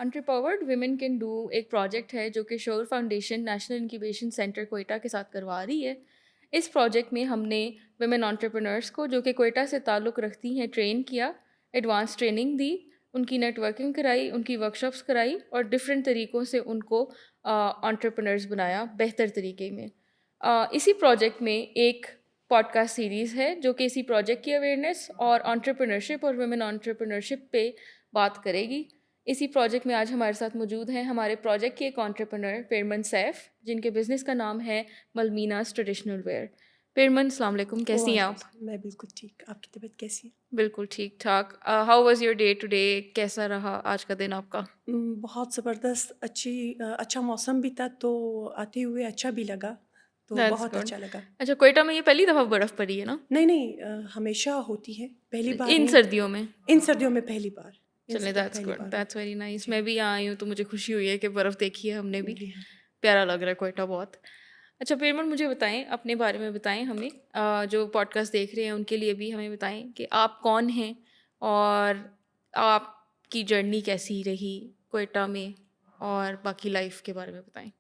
انٹرپاورڈ women can do ایک project ہے جو کہ شعور foundation national incubation centre Quetta کے ساتھ کروا رہی ہے. اس پروجیکٹ میں ہم نے ویمن انٹرپرنرس کو جو کہ کوئٹہ سے تعلق رکھتی ہیں ٹرین کیا, ایڈوانس ٹریننگ دی, ان کی نیٹ ورکنگ کرائی, ان کی ورکشاپس کرائی اور ڈفرینٹ طریقوں سے ان کو انٹرپرنرز بنایا بہتر طریقے میں. اسی پروجیکٹ میں ایک پوڈ کاسٹ سیریز ہے جو کہ اسی پروجیکٹ کی اویئرنیس اور انٹرپرنرشپ اور ویمن انٹرپرنرشپ پہ بات کرے گی. اسی پروجیکٹ میں آج ہمارے ساتھ موجود ہیں ہمارے پروجیکٹ کے ایک انٹرپرنر پیرمن سیف, جن کے بزنس کا نام ہے ملمیناز ٹریڈیشنل ویئر. پیرمن السلام علیکم, کیسی ہیں آپ؟ میں بالکل ٹھیک, آپ کی طبیعت کیسی ہے؟ بالکل ٹھیک ٹھاک. How was your day today, کیسا رہا آج کا دن آپ کا؟ بہت زبردست, اچھا موسم بھی تھا تو آتے ہوئے اچھا بھی لگا, تو بہت اچھا لگا. اچھا, کوئٹہ میں یہ پہلی دفعہ برف پڑی ہے نا؟ نہیں, ہمیشہ ہوتی ہے, پہلی بار ان نہیں. سردیوں میں؟ ان سردیوں میں پہلی بار. چلیں that's good, that's very nice. میں بھی یہاں آئی ہوں تو مجھے خوشی ہوئی ہے کہ برف دیکھی ہے ہم نے بھی, پیارا لگ رہا ہے کوئٹہ بہت. اچھا پیرمن, مجھے بتائیں, اپنے بارے میں بتائیں ہمیں, جو پوڈ کاسٹ دیکھ رہے ہیں ان کے لیے بھی ہمیں بتائیں کہ آپ کون ہیں اور آپ کی جرنی کیسی رہی کوئٹہ میں, اور باقی لائف کے بارے میں بتائیں.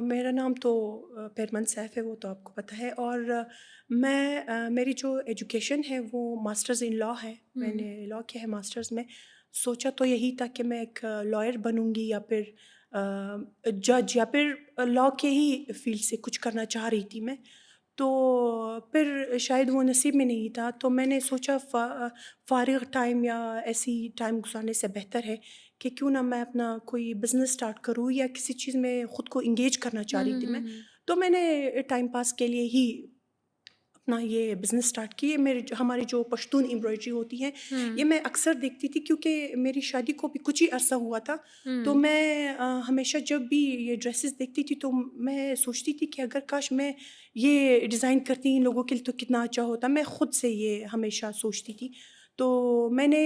میرا نام تو پیرمن سیف ہے, وہ تو آپ کو پتہ ہے, اور میری جو ایجوکیشن ہے وہ ماسٹرز ان لاء ہے. میں نے لاء کیا ہے ماسٹرز میں. سوچا تو یہی تھا کہ میں ایک لائر بنوں گی یا پھر جج یا پھر لاء کے ہی فیلڈ سے کچھ کرنا چاہ رہی تھی میں. تو پھر شاید وہ نصیب میں نہیں تھا, تو میں نے سوچا فارغ ٹائم یا ایسی ٹائم گزارنے سے بہتر ہے کہ کیوں نہ میں اپنا کوئی بزنس اسٹارٹ کروں, یا کسی چیز میں خود کو انگیج کرنا چاہ رہی تھی میں. تو میں نے ٹائم پاس کے لیے ہی اپنا یہ بزنس اسٹارٹ کی. ہماری جو پشتون ایمبرائڈری ہوتی ہے یہ میں اکثر دیکھتی تھی, کیونکہ میری شادی کو بھی کچھ ہی عرصہ ہوا تھا. تو میں ہمیشہ جب بھی یہ ڈریسز دیکھتی تھی تو میں سوچتی تھی کہ اگر کاش میں یہ ڈیزائن کرتی ان لوگوں کے لیے تو کتنا اچھا ہوتا. میں خود سے یہ ہمیشہ سوچتی تھی. تو میں نے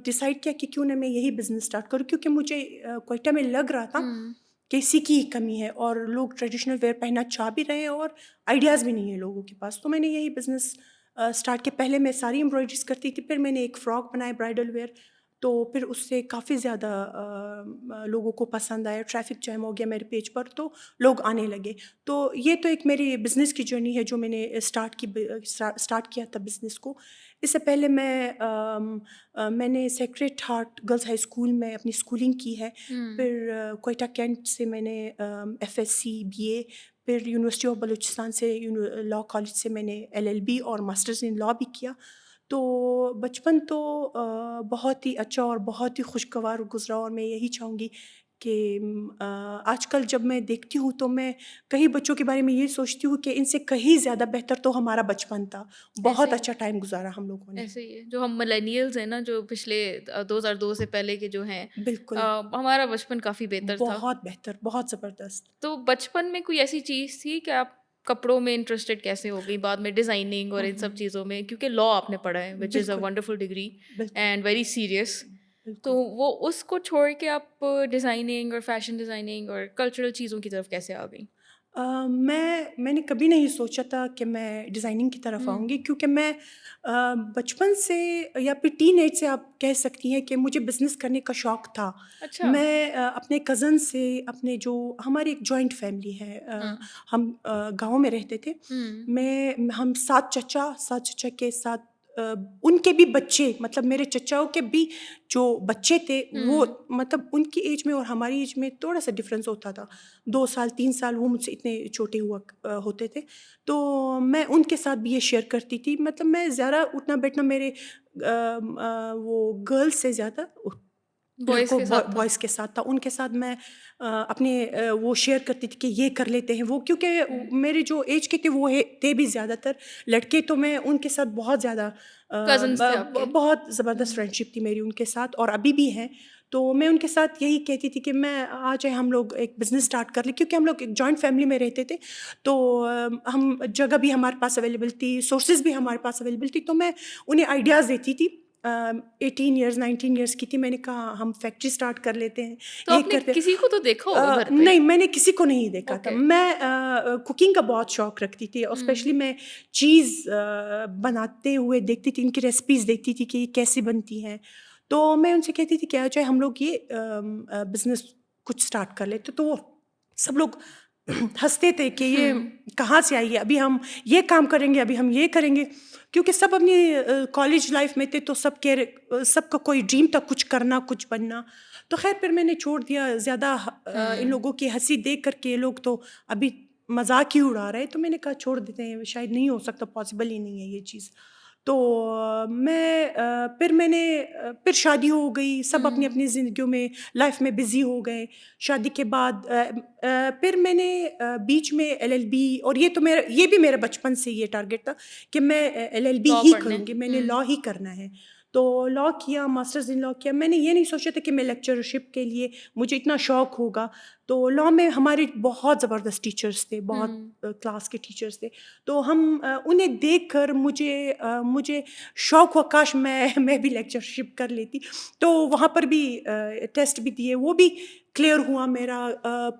ڈیسائیڈ کیا کہ کیوں نہ میں یہی بزنس اسٹارٹ کروں, کیونکہ مجھے کوئٹہ میں لگ رہا تھا کہ اسی کی کمی ہے, اور لوگ ٹریڈیشنل ویئر پہننا چاہ بھی رہے ہیں اور آئیڈیاز بھی نہیں ہیں لوگوں کے پاس. تو میں نے یہی بزنس اسٹارٹ کیا. پہلے میں ساری امبرائڈریز کرتی تھی, پھر میں نے ایک فراک بنایا برائڈل ویئر, تو پھر اس سے کافی زیادہ لوگوں کو پسند آیا, ٹریفک جیم ہو گیا میرے پیج پر, تو لوگ آنے لگے. تو یہ تو ایک میری بزنس کی جرنی ہے جو میں نے اسٹارٹ کیا تھا بزنس کو. اس سے پہلے میں نے Secret Heart Girls High School میں اپنی اسکولنگ کی ہے. پھر کوئٹہ کینٹ سے میں نے ایف ایس سی بی اے, پھر یونیورسٹی آف بلوچستان سے لاء کالج سے میں نے ایل ایل بی اور ماسٹرز ان لاء بھی کیا. تو بچپن تو بہت ہی اچھا اور بہت ہی خوشگوار گزرا, اور میں یہی چاہوں گی کہ آج کل جب میں دیکھتی ہوں تو میں کئی بچوں کے بارے میں یہ سوچتی ہوں کہ ان سے کہیں زیادہ بہتر تو ہمارا بچپن تھا. بہت اچھا ٹائم گزارا ہم لوگوں نے. ایسے ہی ہے, جو ہم ملینیلز ہیں نا, جو پچھلے 2002 سے پہلے کے جو ہیں, بالکل ہمارا بچپن کافی بہتر تھا. بہت بہتر, بہت زبردست. تو بچپن میں کوئی ایسی چیز تھی کہ آپ کپڑوں میں انٹرسٹیڈ کیسے ہو گئی بعد میں, ڈیزائننگ اور ان سب چیزوں میں, کیونکہ لاء آپ نے پڑھا ہے which is a wonderful degree and very serious. تو وہ اس کو چھوڑ کے آپ ڈیزائننگ اور فیشن ڈیزائننگ اور کلچرل چیزوں کی طرف کیسے آ گئیں؟ میں نے کبھی نہیں سوچا تھا کہ میں ڈیزائننگ کی طرف آؤں گی, کیونکہ میں بچپن سے یا پھر ٹین ایج سے آپ کہہ سکتی ہیں کہ مجھے بزنس کرنے کا شوق تھا. میں اپنے کزن سے, اپنے جو ہماری ایک جوائنٹ فیملی ہے, ہم گاؤں میں رہتے تھے. ہم 7 چچا کے ساتھ ان کے بھی بچے, مطلب میرے چچاؤں کے بھی جو بچے تھے وہ, مطلب ان کی ایج میں اور ہماری ایج میں تھوڑا سا ڈفرینس ہوتا تھا, 2 سال 3 سال, وہ مجھ سے اتنے چھوٹے ہوا ہوتے تھے. تو میں ان کے ساتھ بھی یہ شیئر کرتی تھی. مطلب میں زیادہ اٹھنا بیٹھنا میرے وہ گرلس سے زیادہ بوائز کے ساتھ تھا. ان کے ساتھ میں اپنے وہ شیئر کرتی تھی کہ یہ کر لیتے ہیں وہ, کیونکہ میرے جو ایج کے تھے وہ تھے بھی زیادہ تر لڑکے, تو میں ان کے ساتھ بہت زیادہ بہت زبردست فرینڈشپ تھی میری ان کے ساتھ, اور ابھی بھی ہے. تو میں ان کے ساتھ یہی کہتی تھی کہ میں آ جائے ہم لوگ ایک بزنس اسٹارٹ کر لیں, کیونکہ ہم لوگ ایک جوائنٹ فیملی میں رہتے تھے. تو ہم جگہ بھی ہمارے پاس اویلیبل تھی, سورسز بھی ہمارے پاس اویلیبل تھی. تو میں انہیں آئیڈیاز دیتی تھی. 18 ایئرس 19 ایئرس کی تھی, میں نے کہا ہم فیکٹری اسٹارٹ کر لیتے ہیں. تو آپ نے کسی کو تو دیکھا ہوگا گھر پہ؟ نہیں, میں نے کسی کو نہیں دیکھا تھا. میں کوکنگ کا بہت شوق رکھتی تھی, اور اسپیشلی میں چیز بناتے ہوئے دیکھتی تھی, ان کی ریسیپیز دیکھتی تھی کہ یہ کیسے بنتی ہیں. تو میں ان سے کہتی تھی کیا چاہے ہم لوگ یہ بزنس کچھ اسٹارٹ کر لیتے، تو وہ سب لوگ ہنستے تھے کہ یہ کہاں سے آئی ہے، ابھی ہم یہ کام کریں گے، ابھی ہم یہ کریں گے، کیونکہ سب اپنی کالج لائف میں تھے تو سب کا کوئی ڈریم تھا کچھ کرنا، کچھ بننا. تو خیر پھر میں نے چھوڑ دیا. زیادہ ان لوگوں کی ہنسی دیکھ کر کے یہ لوگ تو ابھی مذاق ہی اڑا رہے، تو میں نے کہا چھوڑ دیتے ہیں، شاید نہیں ہو سکتا، پاسبل ہی نہیں ہے یہ چیز. تو میں نے پھر شادی ہو گئی، سب اپنی اپنی زندگیوں میں لائف میں بزی ہو گئے. شادی کے بعد پھر میں نے بیچ میں LLB، اور یہ بھی میرا بچپن سے یہ ٹارگیٹ تھا کہ میں LLB لاء ہی پڑھنا کروں گی، میں نے ہے. لاء ہی کرنا ہے. تو لاء کیا، ماسٹرز ان لاء کیا. میں نے یہ نہیں سوچا تھا کہ میں لیکچرشپ کے لیے مجھے اتنا شوق ہوگا. تو لاء میں ہمارے بہت زبردست ٹیچرس تھے، بہت کلاس کے ٹیچرس تھے. تو انہیں دیکھ کر مجھے شوق ہوا کاش میں بھی لیکچرشپ کر لیتی. تو وہاں پر بھی ٹیسٹ بھی دیے، وہ بھی کلیئر ہوا میرا.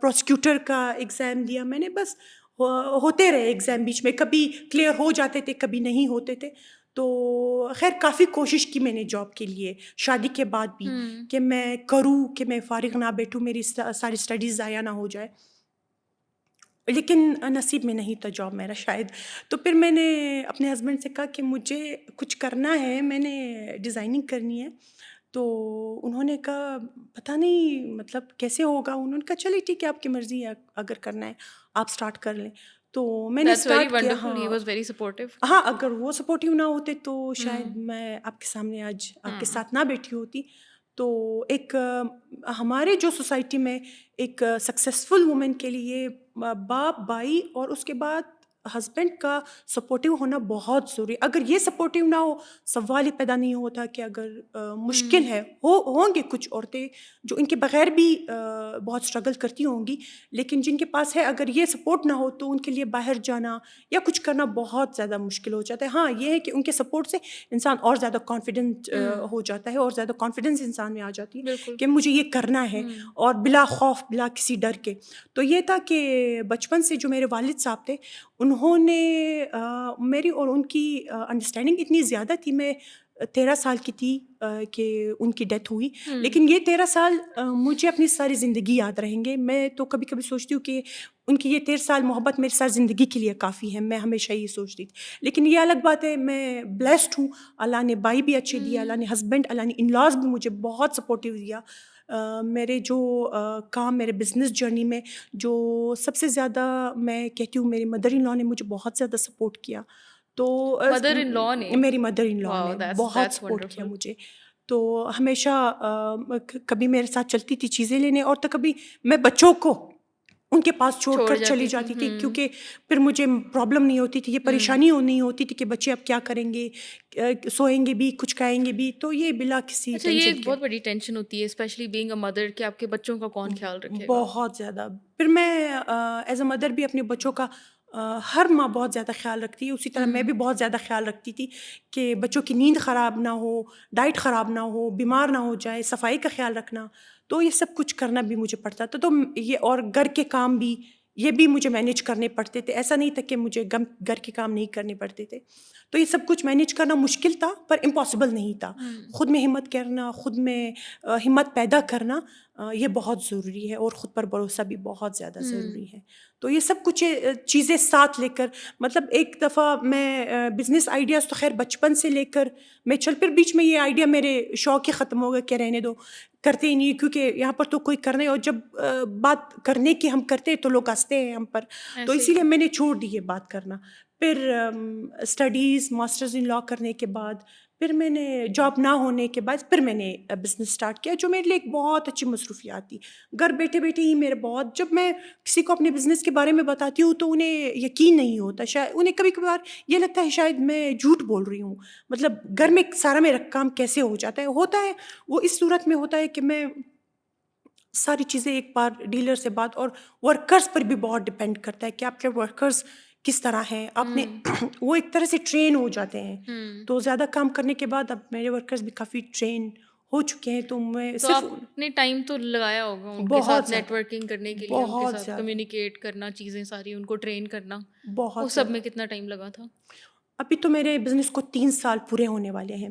پروسیکیوٹر کا ایگزام دیا میں نے. بس ہوتے رہے ایگزام بیچ میں، کبھی کلیئر ہو جاتے تھے، کبھی نہیں ہوتے تھے. تو خیر کافی کوشش کی میں نے جاب کے لیے شادی کے بعد بھی کہ میں کروں، کہ میں فارغ نہ بیٹھوں، میری ساری اسٹڈیز ضائع نہ ہو جائے. لیکن نصیب میں نہیں تھا جاب میرا شاید. تو پھر میں نے اپنے ہسبینڈ سے کہا کہ مجھے کچھ کرنا ہے، میں نے ڈیزائننگ کرنی ہے. تو انہوں نے کہا پتہ نہیں مطلب کیسے ہوگا. انہوں نے کہا چلیے ٹھیک ہے، آپ کی مرضی ہے، اگر کرنا ہے آپ اسٹارٹ کر لیں. تو میں نے دیٹس ویری اسٹارٹ کیا. ونڈرفل، ہی ہاں واز ویری سپورٹیو. ہاں، اگر وہ سپورٹیو نہ ہوتے تو شاید میں آپ کے سامنے آج آپ کے ساتھ نہ بیٹھی ہوتی. تو ایک ہمارے جو سوسائٹی میں ایک سکسیزفل وومن کے لیے باپ، بھائی اور اس کے بعد ہسبینڈ کا سپورٹیو ہونا بہت ضروری. اگر یہ سپورٹیو نہ ہو، سوال ہی پیدا نہیں ہوتا کہ اگر مشکل ہے. ہوں گے کچھ عورتیں جو ان کے بغیر بھی بہت اسٹرگل کرتی ہوں گی، لیکن جن کے پاس ہے، اگر یہ سپورٹ نہ ہو تو ان کے لیے باہر جانا یا کچھ کرنا بہت زیادہ مشکل ہو جاتا ہے. ہاں یہ ہے کہ ان کے سپورٹ سے انسان اور زیادہ کانفیڈنٹ ہو جاتا ہے، اور زیادہ کانفیڈنس انسان میں آ جاتی ہے بالکل. کہ مجھے یہ کرنا ہے، اور بلا خوف، بلا کسی ڈر کے. تو یہ تھا کہ بچپن سے جو میرے والد صاحب تھے، انہوں نے میری اور ان کی انڈرسٹینڈنگ اتنی زیادہ تھی. میں 13 سال کی تھی کہ ان کی ڈیتھ ہوئی، لیکن یہ 13 سال مجھے اپنی ساری زندگی یاد رہیں گے. میں تو کبھی کبھی سوچتی ہوں کہ ان کی یہ 13 سال محبت میری ساری زندگی کے لیے کافی ہے. میں ہمیشہ یہ سوچتی تھی. لیکن یہ الگ بات ہے، میں بلیسڈ ہوں، اللہ نے بھائی بھی اچھے دیا، اللہ نے ہسبینڈ، اللہ نے ان لاز بھی مجھے بہت سپورٹیو دیا. میرے جو کام، میرے بزنس جرنی میں جو سب سے زیادہ میں کہتی ہوں، میری مدر ان لا نے مجھے بہت زیادہ سپورٹ کیا. تو مدر ان لاء نے؟ میری مدر ان لا واو، نے بہت دیٹس سپورٹ کیا ونڈرفل. مجھے. تو ہمیشہ کبھی میرے ساتھ چلتی تھی چیزیں لینے، اور تو کبھی میں بچوں کو ان کے پاس چھوڑ کر چلی جاتی تھی، کیونکہ پھر مجھے پرابلم نہیں ہوتی تھی، یہ پریشانی نہیں ہوتی تھی کہ بچے اب کیا کریں گے، سوئیں گے بھی، کچھ کھائیں گے بھی. تو یہ بلا کسی اچھا، یہ ٹینشن ایک کے بہت بڑی ٹینشن ہوتی ہے، اسپیشلی بینگ اے مدر، کہ آپ کے بچوں کا کون خیال رکھے گا. بہت زیادہ. پھر میں ایز اے مدر بھی اپنے بچوں کا ہر ماں بہت زیادہ خیال رکھتی ہے، اسی طرح میں بھی بہت زیادہ خیال رکھتی تھی کہ بچوں کی نیند خراب نہ ہو، ڈائٹ خراب نہ ہو، بیمار نہ ہو جائے، صفائی کا خیال رکھنا. تو یہ سب کچھ کرنا بھی مجھے پڑتا تھا. تو یہ اور گھر کے کام بھی، یہ بھی مجھے مینیج کرنے پڑتے تھے. ایسا نہیں تھا کہ مجھے گھر کے کام نہیں کرنے پڑتے تھے. تو یہ سب کچھ مینیج کرنا مشکل تھا، پر امپاسبل نہیں تھا. خود میں ہمت کرنا، خود میں ہمت پیدا کرنا، یہ بہت ضروری ہے، اور خود پر بھروسہ بھی بہت زیادہ ضروری ہے. تو یہ سب کچھ چیزیں ساتھ لے کر، مطلب ایک دفعہ میں بزنس آئیڈیاز تو خیر بچپن سے لے کر میں پھر بیچ میں یہ آئیڈیا میرے شوق ہی ختم ہو گئے کہ رہنے دو، کرتے ہی نہیں، کیونکہ یہاں پر تو کوئی کرنا ہے، اور جب بات کرنے کی ہم کرتے ہیں تو لوگ ہنستے ہیں ہم پر. تو اسی لیے میں نے چھوڑ دی یہ بات کرنا. پھر اسٹڈیز ماسٹرز ان لاء کرنے کے بعد، پھر میں نے جاب نہ ہونے کے بعد پھر میں نے بزنس اسٹارٹ کیا، جو میرے لیے ایک بہت اچھی مصروفیات تھی. گھر بیٹھے بیٹھے ہی میرے بہت، جب میں کسی کو اپنے بزنس کے بارے میں بتاتی ہوں تو انہیں یقین نہیں ہوتا، شاید انہیں کبھی کبھار یہ لگتا ہے شاید میں جھوٹ بول رہی ہوں. مطلب گھر میں سارا میرا کام کیسے ہو جاتا ہے وہ اس صورت میں ہوتا ہے کہ میں ساری چیزیں ایک بار ڈیلر سے بات، اور ورکرز پر بھی بہت ڈپینڈ کرتا ہے کہ آپ کے ورکرز کس طرح ہیں. آپ نے وہ ایک طرح سے ٹرین ہو جاتے ہیں. تو زیادہ کام کرنے کے بعد اب میرے ورکرز بھی کافی ٹرین ہو چکے ہیں. تو میں تو صرف آپ نے ٹائم تو لگایا ہوگا ان کے بہت ساتھ زیادہ، نیٹ ورکنگ کرنے کے لیے، ان کے بہت ساتھ زیادہ، کمیونیکیٹ کرنا، چیزیں ساری ان کو ٹرین کرنا، بہت اس سب زیادہ. میں کتنا ٹائم لگا تھا؟ ابھی تو میرے بزنس کو 3 سال پورے ہونے والے ہیں.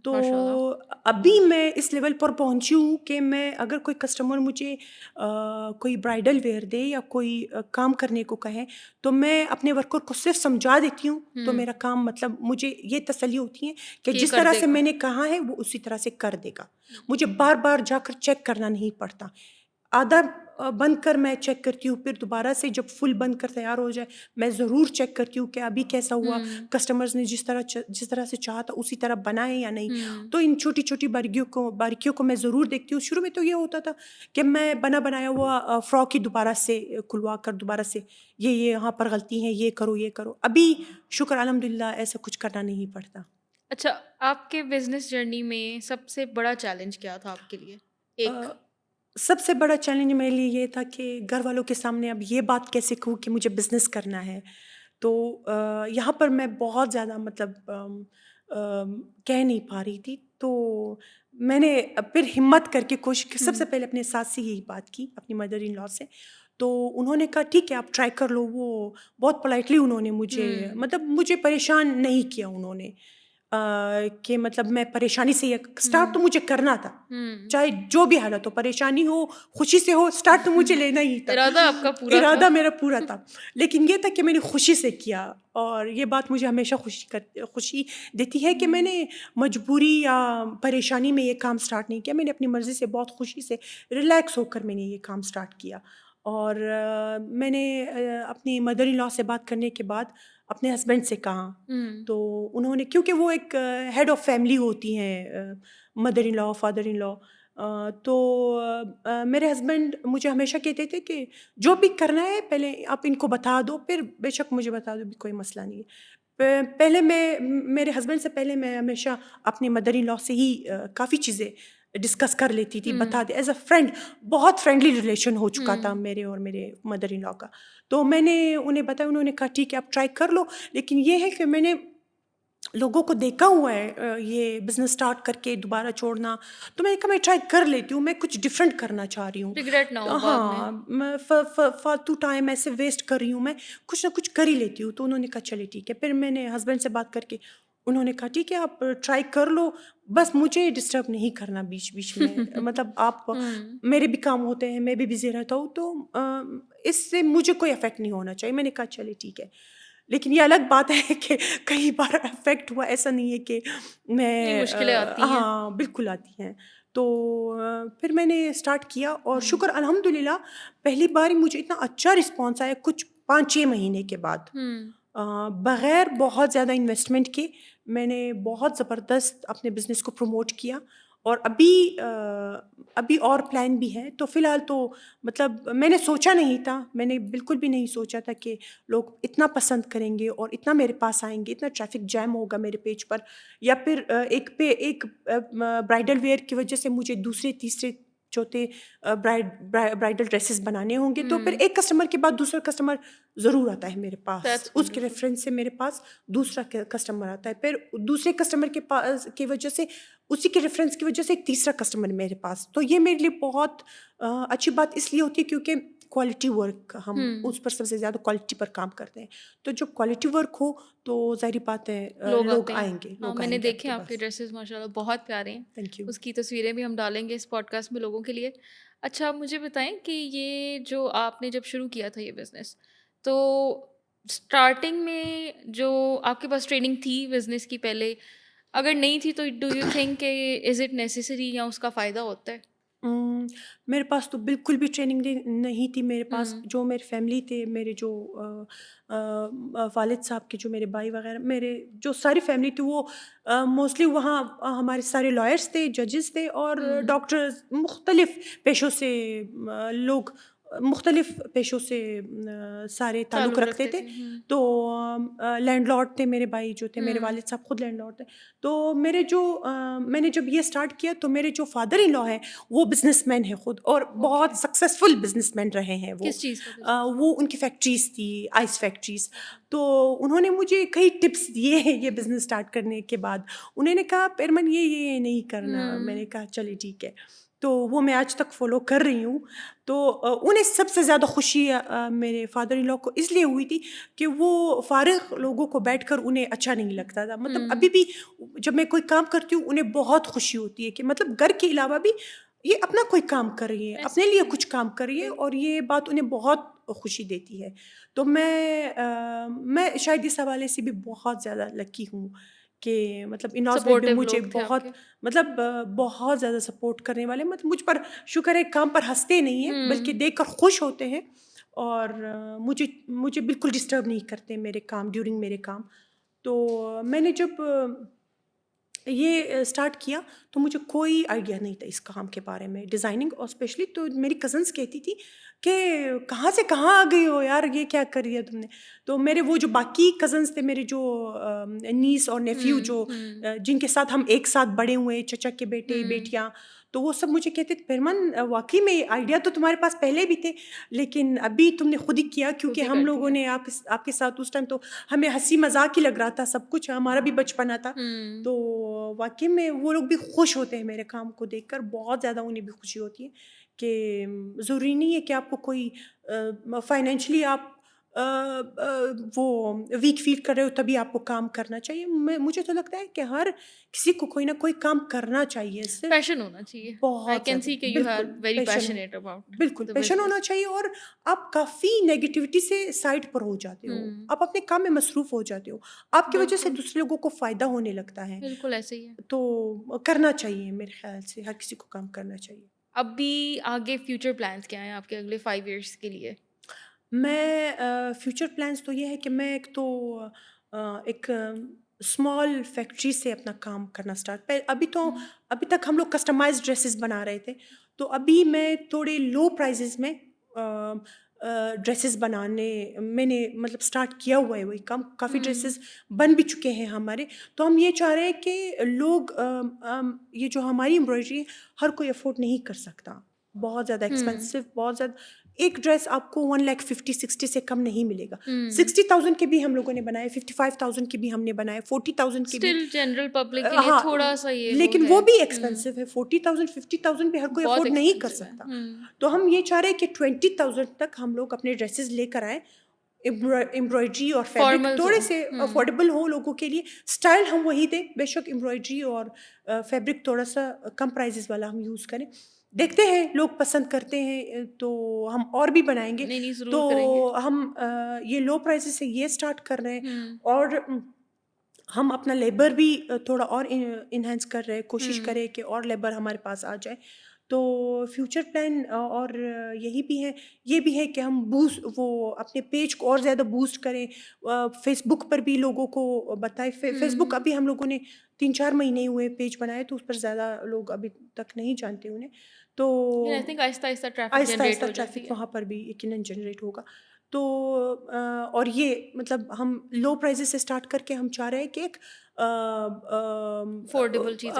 تو ماشاء اللہ. ابھی میں اس لیول پر پہنچی ہوں کہ میں اگر کوئی کسٹمر مجھے کوئی برائڈل ویئر دے یا کوئی کام کرنے کو کہے تو میں اپنے ورکر کو صرف سمجھا دیتی ہوں تو میرا کام مطلب مجھے یہ تسلی ہوتی ہے کہ کہ جس کر طرح دے سے گا. میں نے کہا ہے وہ اسی طرح سے کر دے گا. مجھے بار بار جا کر چیک کرنا نہیں پڑتا. آدھا بند کر میں چیک کرتی ہوں، پھر دوبارہ سے جب فل بند کر تیار ہو جائے میں ضرور چیک کرتی ہوں کہ ابھی کیسا ہوا، کسٹمرز نے جس طرح سے چاہا تھا اسی طرح بنائے یا نہیں. تو ان چھوٹی چھوٹی باریکیوں کو میں ضرور دیکھتی ہوں. شروع میں تو یہ ہوتا تھا کہ میں بنا بنایا ہوا فراک ہی دوبارہ سے کھلوا کر دوبارہ سے یہ یہاں پر غلطی ہے، یہ کرو یہ کرو. ابھی شکر الحمدللہ ایسا کچھ کرنا نہیں پڑتا. اچھا، آپ کے بزنس جرنی میں سب سے بڑا چیلنج کیا تھا آپ کے لیے؟ ایک سب سے بڑا چیلنج میرے لیے یہ تھا کہ گھر والوں کے سامنے اب یہ بات کیسے کہوں کہ مجھے بزنس کرنا ہے. تو یہاں پر میں بہت زیادہ مطلب کہہ نہیں پا رہی تھی. تو میں نے پھر ہمت کر کے کوشش کی. سب سے پہلے اپنے ساتھ سے یہی بات کی، اپنی مدر ان لا سے. تو انہوں نے کہا ٹھیک ہے آپ ٹرائی کر لو. وہ بہت پولائٹلی انہوں نے مجھے پریشان نہیں کیا انہوں نے کہ مطلب میں پریشانی سے اسٹارٹ تو مجھے کرنا تھا، چاہے جو بھی حالت ہو، پریشانی ہو خوشی سے ہو، اسٹارٹ تو مجھے لینا ہی تھا. ارادہ آپ کا پورا تھا. ارادہ میرا پورا تھا. لیکن یہ تھا کہ میں نے خوشی سے کیا اور یہ بات مجھے ہمیشہ خوشی دیتی ہے کہ میں نے مجبوری یا پریشانی میں یہ کام اسٹارٹ نہیں کیا. میں نے اپنی مرضی سے بہت خوشی سے ریلیکس ہو کر میں نے یہ کام اسٹارٹ کیا. اور میں نے اپنی مدر ان لا سے بات کرنے کے بعد اپنے ہسبینڈ سے کہا. تو انہوں نے، کیونکہ وہ ایک ہیڈ آف فیملی ہوتی ہیں mother in law father in لا، تو میرے ہسبینڈ مجھے ہمیشہ کہتے تھے کہ جو بھی کرنا ہے پہلے آپ ان کو بتا دو، پھر بے شک مجھے بتا دو، بھی کوئی مسئلہ نہیں ہے. پہلے میرے ہسبینڈ سے پہلے میں ہمیشہ اپنی مدر ان لا سے ہی کافی چیزیں ڈسکس کر لیتی تھی، بتا دے ایز اے فرینڈ. بہت فرینڈلی ریلیشن ہو چکا تھا میرے اور میرے مدر ان لا کا. تو میں نے انہیں بتایا، انہوں نے کہا ٹھیک ہے آپ ٹرائی کر لو. لیکن یہ ہے کہ میں نے لوگوں کو دیکھا ہوا ہے یہ بزنس اسٹارٹ کر کے دوبارہ چھوڑنا، تو میں نے کہا میں ٹرائی کر لیتی ہوں، میں کچھ ڈفرینٹ کرنا چاہ رہی ہوں. ریگریٹ نہ ہو بعد میں. ہاں، میں فالتو ٹائم ایسے ویسٹ کر رہی ہوں، میں کچھ نہ کچھ کر ہی لیتی ہوں. تو انہوں نے کہا چلے ٹھیک ہے. پھر میں نے ہسبینڈ سے بات کر کے انہوں نے کہا ٹھیک ہے آپ ٹرائی کر لو، بس مجھے ڈسٹرب نہیں کرنا بیچ بیچ میں. مطلب آپ میرے بھی کام ہوتے ہیں، میں بھی بزی رہتا ہوں، تو اس سے مجھے کوئی افیکٹ نہیں ہونا چاہیے. میں نے کہا چلے ٹھیک ہے. لیکن یہ الگ بات ہے کہ کئی بار افیکٹ ہوا، ایسا نہیں ہے کہ میں مشکلیں آتی ہیں. ہاں بالکل آتی ہیں. تو پھر میں نے اسٹارٹ کیا اور شکر الحمدللہ پہلی بار ہی مجھے اتنا اچھا رسپانس آیا کچھ 5-6 مہینے کے بعد، بغیر بہت زیادہ انویسٹمنٹ کے میں نے بہت زبردست اپنے بزنس کو پروموٹ کیا. اور ابھی اور پلان بھی ہے. تو فی الحال تو مطلب میں نے سوچا نہیں تھا، میں نے بالکل بھی نہیں سوچا تھا کہ لوگ اتنا پسند کریں گے اور اتنا میرے پاس آئیں گے، اتنا ٹریفک جیم ہوگا میرے پیج پر، یا پھر ایک برائڈل ویئر کی وجہ سے مجھے دوسرے تیسرے چوتھے برائڈل ڈریسز بنانے ہوں گے. تو پھر ایک کسٹمر کے بعد دوسرا کسٹمر ضرور آتا ہے میرے پاس، اس کے ریفرنس سے میرے پاس دوسرا کسٹمر آتا ہے. پھر دوسرے کسٹمر کے پاس کی وجہ سے، اسی کے ریفرنس کی وجہ سے ایک تیسرا کسٹمر میرے پاس. تو یہ میرے لیے بہت اچھی بات اس لیے ہوتی ہے کیونکہ کوالٹی ورک، ہم اس پر سب سے زیادہ کوالٹی پر کام کرتے ہیں. تو جب کوالٹی ورک ہو تو ظاہری بات ہے لوگ آئیں گے. میں نے دیکھے آپ کے ڈریسز ماشاء اللہ بہت پیارے ہیں. Thank you. اس کی تصویریں بھی ہم ڈالیں گے اس پوڈ کاسٹ میں لوگوں کے لیے. اچھا آپ مجھے بتائیں کہ یہ جو آپ نے جب شروع کیا تھا یہ بزنس، تو اسٹارٹنگ میں جو آپ کے پاس ٹریننگ تھی بزنس کی پہلے، اگر نہیں تھی تو ڈو یو تھنک کہ از اٹ نیسیسری یا اس کا فائدہ ہوتا ہے؟ میرے پاس تو بالکل بھی ٹریننگ نہیں تھی. میرے پاس جو میرے فیملی تھے، میرے جو والد صاحب کے، جو میرے بھائی وغیرہ، میرے جو ساری فیملی تھی، وہ موسٹلی وہاں ہمارے سارے لائرس تھے، ججز تھے اور ڈاکٹرز، مختلف پیشوں سے لوگ، مختلف پیشوں سے سارے تعلق رکھتے تھے. تو لینڈ لارڈ تھے میرے بھائی جو تھے، میرے والد صاحب خود لینڈ لارڈ تھے. تو میں نے جب یہ اسٹارٹ کیا تو میرے جو فادر ان لا ہیں وہ بزنس مین ہیں خود، اور بہت سکسیزفل بزنس مین رہے ہیں. کس چیز کا؟ وہ ان کی فیکٹریز تھی، آئس فیکٹریز. تو انہوں نے مجھے کئی ٹپس دیے ہیں یہ بزنس اسٹارٹ کرنے کے بعد. انہوں نے کہا پیرمن یہ نہیں کرنا. میں نے کہا چلے ٹھیک ہے. تو وہ میں آج تک فالو کر رہی ہوں. تو انہیں سب سے زیادہ خوشی میرے فادر ان لا کو اس لیے ہوئی تھی کہ وہ فارغ لوگوں کو بیٹھ کر انہیں اچھا نہیں لگتا تھا. مطلب ابھی بھی جب میں کوئی کام کرتی ہوں انہیں بہت خوشی ہوتی ہے کہ مطلب گھر کے علاوہ بھی یہ اپنا کوئی کام کر رہی ہے, اپنے لیے کچھ کام کر رہی ہے, اور یہ بات انہیں بہت خوشی دیتی ہے. تو میں شاید اس حوالے سے بھی بہت زیادہ لکی ہوں کہ مطلب اناز بھائی بھی سپورٹیو مجھے لوگ تھے آپ بہت کے. مطلب بہت زیادہ سپورٹ کرنے والے, مطلب مجھ پر شکر ہے کام پر ہنستے نہیں ہیں بلکہ دیکھ کر خوش ہوتے ہیں, اور مجھے بالکل ڈسٹرب نہیں کرتے میرے کام ڈیورنگ میرے کام. تو میں نے جب یہ اسٹارٹ کیا تو مجھے کوئی آئیڈیا نہیں تھا اس کام کے بارے میں, ڈیزائننگ, اور اسپیشلی تو میری کزنس کہتی تھی کہ کہاں سے کہاں آ گئی ہو یار, یہ کیا کر رہی ہے تم نے. تو میرے وہ جو باقی کزنس تھے, میرے جو نیس اور نیفیو جو جن کے ساتھ ہم ایک ساتھ بڑے ہوئے, چچا کے بیٹے بیٹیاں, تو وہ سب مجھے کہتے تھے پیرمن واقعی میں آئیڈیا تو تمہارے پاس پہلے بھی تھے لیکن ابھی تم نے خود ہی کیا, کیونکہ ہم لوگوں نے آپ کے ساتھ اس ٹائم تو ہمیں ہنسی مذاق ہی لگ رہا تھا سب کچھ, ہمارا بھی بچپنا تھا. تو واقعی میں وہ لوگ بھی خوش ہوتے ہیں میرے کام کو دیکھ کر, بہت زیادہ انہیں بھی خوشی ہوتی ہے کہ ضروری نہیں ہے کہ آپ کو کوئی فائنینشلی آپ وہ ویک فیل کر رہے ہو تبھی آپ کو کام کرنا چاہیے. مجھے تو لگتا ہے کہ ہر کسی کو کوئی نہ کوئی کام کرنا چاہیے, صرف پیشن ہونا چاہیے. آئی بہت کین زیادہ, سی کہ یو آر بالکل ویری پیشن, پیشنیٹ اباؤٹ بالکل دا پیشن ہونا بزنس. چاہیے, اور آپ کافی نیگیٹیوٹی سے سائڈ پر ہو جاتے ہو, آپ اپنے کام میں مصروف ہو جاتے ہو, آپ کی وجہ سے دوسرے لوگوں کو فائدہ ہونے لگتا ہے. بالکل ایسے ہی ہے. تو کرنا چاہیے, میرے خیال سے ہر کسی کو کام کرنا چاہیے. اب بھی آگے فیوچر پلانس کیا ہیں آپ کے اگلے 5 ایئرس کے لیے؟ میں فیوچر پلانس تو یہ ہے کہ میں ایک تو ایک اسمال فیکٹری سے اپنا کام کرنا اسٹارٹ, ابھی تک ہم لوگ کسٹمائز ڈریسز بنا رہے تھے, تو ابھی میں تھوڑے لو پرائزز میں ڈریسز بنانے میں نے مطلب اسٹارٹ کیا ہوا ہے. وہی کافی ڈریسز بن بھی چکے ہیں ہمارے. تو ہم یہ چاہ رہے ہیں کہ لوگ یہ جو ہماری امبرائڈری ہے ہر کوئی افورڈ نہیں کر سکتا, بہت زیادہ ایکسپینسو, بہت زیادہ. ایک ڈریس آپ کو 1,50,60 سے کم نہیں ملے گا. 60,000 کے بھی ہم لوگوں نے بنائے, 55,000 کے بھی ہم نے بنائے, 40,000 کے بھی. اسٹل جنرل پبلک کے لیے ہاں, تھوڑا سا یہ لیکن وہ بھی ایکسپینسو ہے. 40,000 50,000 بھی ہر کوئی بہت افورڈ نہیں کر ایکسپینسو سکتا. ہے. تو ہم یہ چاہ رہے ہیں کہ 20,000 تک ہم لوگ اپنے ڈریسز لے کر آئیں, امبرائڈری اور فیبرک تھوڑے سے افورڈیبل ہو لوگوں کے لیے. اسٹائل ہم وہی دیں, بے شک امبرائڈری اور فیبرک تھوڑا سا کم پرائزز والا ہم یوز کریں. دیکھتے ہیں لوگ پسند کرتے ہیں تو ہم اور بھی بنائیں گے. نہیں تو ضرور کریں گے. ہم یہ لو پرائزز سے یہ اسٹارٹ کر رہے ہیں, اور ہم اپنا لیبر بھی تھوڑا اور انہینس کر رہے ہیں, کوشش کریں کہ اور لیبر ہمارے پاس آ جائے. تو فیوچر پلان اور یہی بھی ہے, یہ بھی ہے کہ ہم وہ اپنے پیج کو اور زیادہ بوسٹ کریں, فیس بک پر بھی لوگوں کو بتائیں. فیس بک ابھی ہم لوگوں نے 3-4 مہینے ہوئے پیج بنائے, تو اس پر زیادہ لوگ ابھی تک نہیں جانتے انہیں. تو آئی تھنک آہستہ آہستہ ٹریفک آہستہ جنریٹ آہستہ ہو جاتی ٹریفک ہے. وہاں پر بھی یقیناً جنریٹ ہوگا. تو اور یہ مطلب ہم لو پرائزز سے اسٹارٹ کر کے ہم چاہ رہے ہیں کہ ایک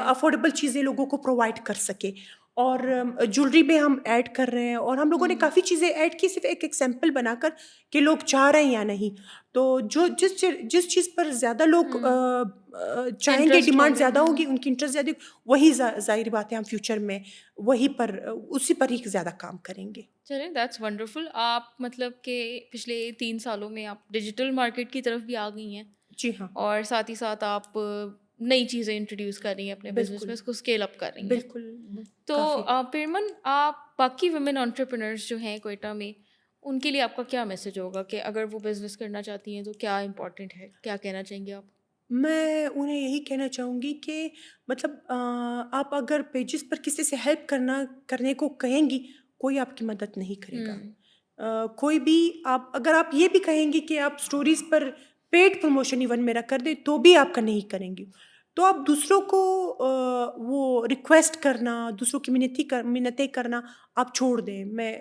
افورڈیبل چیزیں لوگوں کو پرووائڈ کر سکے. اور جولری بھی ہم ایڈ کر رہے ہیں, اور ہم لوگوں نے کافی چیزیں ایڈ کی, صرف ایک ایگزامپل بنا کر کہ لوگ چاہ رہے ہیں یا نہیں. تو جس چیز پر زیادہ لوگ چاہیں گے, ڈیمانڈ زیادہ ہوگی, ان کی انٹرسٹ زیادہ, وہی ظاہر بات ہے ہم فیوچر میں اسی پر ہی زیادہ کام کریں گے. چلیں دیٹس ونڈرفل. آپ مطلب کہ پچھلے 3 سالوں میں آپ ڈیجیٹل مارکیٹ کی طرف بھی آ گئی ہیں. جی ہاں, اور ساتھ ہی ساتھ آپ نئی چیزیں انٹروڈیوس کر رہی ہیں اپنے بزنس میں, اس کو اسکیل اپ کر رہی ہیں. بالکل. تو پیرمن, آپ باقی ویمن انٹرپرینرز جو ہیں کوئٹہ میں, ان کے لیے آپ کا کیا میسج ہوگا کہ اگر وہ بزنس کرنا چاہتی ہیں تو کیا امپورٹنٹ ہے, کیا کہنا چاہیں گے آپ؟ میں انہیں یہی کہنا چاہوں گی کہ مطلب آپ اگر پیجز پر کسی سے ہیلپ کرنے کو کہیں گی, کوئی آپ کی مدد نہیں کرے گا. کوئی بھی اگر آپ یہ بھی کہیں گی کہ آپ اسٹوریز پر پیڈ پروموشن ایون میرا کر دیں, تو بھی آپ کا نہیں کریں گی. تو آپ دوسروں کو وہ ریکویسٹ کرنا, دوسروں کی منتیں کرنا آپ چھوڑ دیں. میں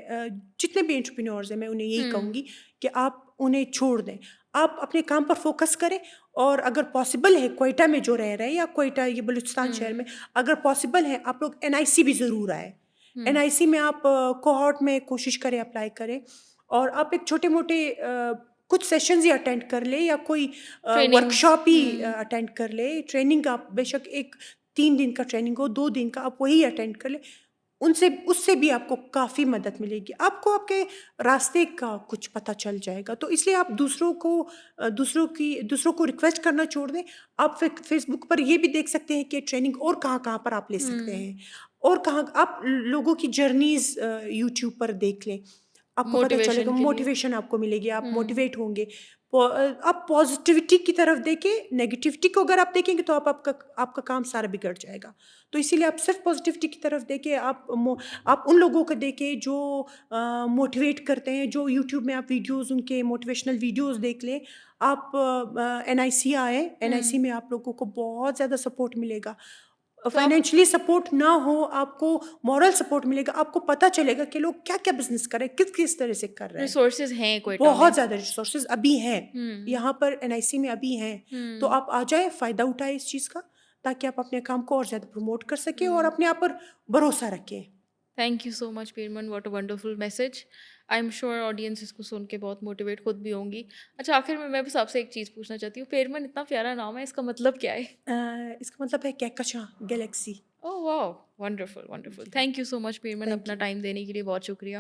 جتنے بھی انٹرپرینورز ہیں میں انہیں یہی کہوں گی کہ آپ انہیں چھوڑ دیں, آپ اپنے کام پر فوکس کریں. اور اگر پاسبل ہے کوئٹہ میں جو رہ رہے ہیں, یا کوئٹہ یہ بلوچستان شہر میں اگر پاسبل ہے, آپ لوگ NIC بھی ضرور آئے. NIC میں آپ کوہارٹ میں کوشش کریں, اپلائی کریں, اور آپ ایک چھوٹے موٹے کچھ سیشنز ہی اٹینڈ کر لے, یا کوئی ورک شاپ ہی اٹینڈ کر لے. ٹریننگ آپ بے شک 3 دن کا ٹریننگ ہو, 2 دن کا, آپ وہی اٹینڈ کر لیں. اس سے بھی آپ کو کافی مدد ملے گی، آپ کو آپ کے راستے کا کچھ پتہ چل جائے گا۔ تو اس لیے آپ دوسروں کو ریکویسٹ کرنا چھوڑ دیں۔ آپ فیس بک پر یہ بھی دیکھ سکتے ہیں کہ ٹریننگ اور کہاں پر آپ لے سکتے ہیں، اور کہاں آپ لوگوں کی جرنیز یوٹیوب پر دیکھ لیں، آپ کو پتہ چلے گا، موٹیویشن کے لیے۔ موٹیویشن آپ کو ملے گی، آپ موٹیویٹ ہوں گے۔ آپ پازیٹیوٹی کی طرف دیکھیں، نیگیٹیوٹی کو اگر آپ دیکھیں گے تو آپ کا کام سارا بگڑ جائے گا۔ تو اسی لیے آپ صرف پازیٹیوٹی کی طرف دیکھیں، آپ ان لوگوں کو دیکھیں جو موٹیویٹ کرتے ہیں، جو یوٹیوب میں آپ ویڈیوز، ان کے موٹیویشنل ویڈیوز دیکھ لیں۔ آپ NIC آئے، NIC میں آپ لوگوں کو بہت زیادہ سپورٹ ملے گا۔ تو آپ فائنینشلی سپورٹ نہ ہو، آپ کو مورل سپورٹ ملے گا، آپ کو پتہ چلے گا کہ لوگ کیا کیا بزنس کر رہے ہیں، کس طرح سے کر رہے ہیں۔ ریسورسز ہیں کوئٹہ میں؟ بہت زیادہ ریسورسز ابھی ہیں یہاں پر NIC میں، ابھی ہیں۔ تو آپ آ جائیں، فائدہ اٹھائیں اس چیز کا، تاکہ آپ اپنے کام کو اور زیادہ پروموٹ کر سکیں اور اپنے آپ پر بھروسہ رکھیں۔ تھینک یو سو مچ پیرمن، what a wonderful message. I am sure audience اس کو سن کے بہت موٹیویٹ خود بھی ہوں گی۔ اچھا، آخر میں بس آپ سے ایک چیز پوچھنا چاہتی ہوں، پیرمن اتنا پیارا نام ہے، اس کا مطلب کیا ہے؟ اس کا مطلب ہے کہکشاں، galaxy. Oh wow, wonderful wonderful. Thank you so much پیرمن، تھینک اپنا یو۔ ٹائم دینے کے لیے بہت شکریہ۔